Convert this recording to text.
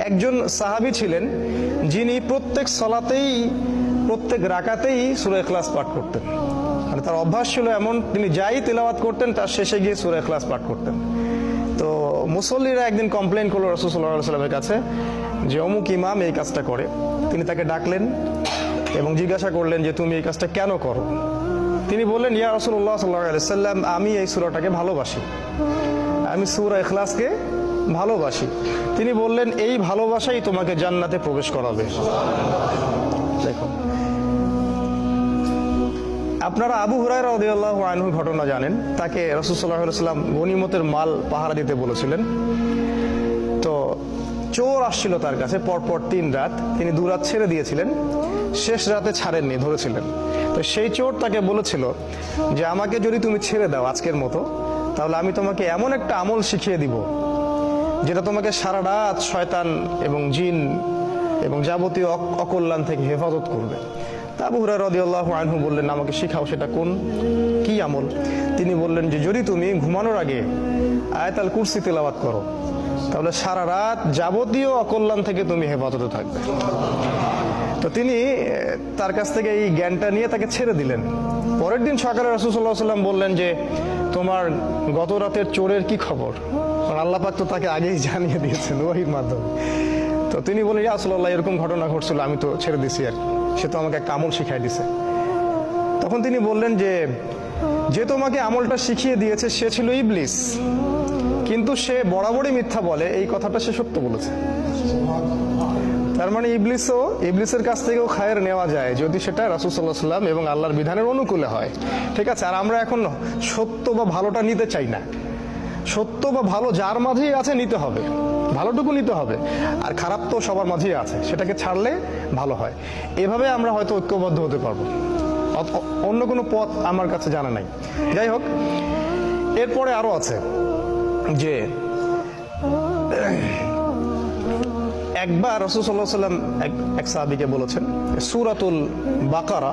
একজন সাহাবী ছিলেন যিনি প্রত্যেক সালাতেই প্রত্যেক রাকাতেই সূরা ইখলাস পাঠ করতেন। মানে তার অভ্যাস ছিল এমন, তিনি যাই তেলাওয়াত করতেন তার শেষে গিয়ে সূরা ইখলাস পাঠ করতেন। তো মুসল্লিরা একদিন কমপ্লেন করলো রাসূল সাল্লাল্লাহু আলাইহি ওয়াসাল্লামের কাছে যে অমুক ইমাম এই কাজটা করে। তিনি তাকে ডাকলেন এবং জিজ্ঞাসা করলেন যে তুমি এই কাজটা কেন করো। তিনি বললেন, ইয়া রাসূলুল্লাহ সাল্লাল্লাহু আলাইহি ওয়াসাল্লাম, আমি এই সূরাটাকে ভালোবাসি, আমি সূরা ইখলাসকে ভালোবাসি। তিনি বললেন, এই ভালোবাসাই তোমাকে জান্নাতে প্রবেশ করাবে। দেখুন, আপনারা আবু হুরায়রা রাদিয়াল্লাহু আনহু ঘটনা জানেন। তাকে রাসূল সাল্লাল্লাহু আলাইহি ওয়াসাল্লাম গনিমতের মাল পাহারা দিতে বলেছিলেন। তো চোর আসছিল তার কাছে পরপর 3 রাত, তিনি 2 রাত ছেড়ে দিয়েছিলেন, শেষ রাতে ছাড়েননি, ধরেছিলেন। তো সেই চোর তাকে বলেছিল যে আমাকে যদি তুমি ছেড়ে দাও আজকের মতো, তাহলে আমি তোমাকে এমন একটা আমল শিখিয়ে দিব যেটা তোমাকে সারা রাত শয়তান এবং জিন এবং যাবতীয় অকল্যাণ থেকে হেফাজত করবে। তা আবু হুরায়রা রাদিয়াল্লাহু আনহু বললেন, আমাকে শিখাও, সেটা কি আমল? তিনি বললেন যে যদি তুমি ঘুমানোর আগে আয়াতুল কুরসি তেলাওয়াত করো, তাহলে সারা রাত যাবতীয় অকল্যাণ থেকে তুমি হেফাজতে থাকবে। তো তিনি তার কাছ থেকে এই জ্ঞানটা নিয়ে তাকে ছেড়ে দিলেন। পরের দিন সকালে রাসূল সাল্লাল্লাহু আলাইহি ওয়াসাল্লাম বললেন যে তোমার গত রাতের চোরের কি খবর? কারণ আল্লাহ পাক তো তাকে আগেই জানিয়ে দিয়েছেন ওহীর মাধ্যমে। তো তিনি বলেন, ইয়া রাসূলুল্লাহ, এরকম ঘটনা ঘটছিল, আমি তো ছেড়ে দিছি আর কি, সে তো আমাকে একটা আমল শিখাই দিছে। তখন তিনি বললেন যে তোমাকে আমলটা শিখিয়ে দিয়েছে সে ছিল ইবলিস, কিন্তু সে বরাবরই মিথ্যা বলে, এই কথাটা সে সত্য বলেছে। তার মানে ইবলিসের কাছ থেকেও খায়ের নেওয়া যায় যদি সেটা রাসূল সাল্লাল্লাহু আলাইহি ওয়াসাল্লাম এবং আল্লাহর বিধানের অনুকূলে হয়। ঠিক আছে, আর আমরা এখন সত্য বা ভালোটা নিতে চাই না। সত্য বা ভালো যার মাঝেই আছে নিতে হবে, ভালোটুকু নিতে হবে, আর খারাপ তো সবার মাঝেই আছে, সেটাকে ছাড়লে ভালো হয়। এভাবে আমরা হয়তো ঐক্যবদ্ধ হতে পারবো, অন্য কোনো পথ আমার কাছে জানা নাই। যাই হোক, এরপরে আরো আছে যে একবার রাসূল সাল্লাল্লাহু আলাইহি ওয়াসাল্লাম এক সাহাবীকে বলেছেন সূরাতুল বাকারা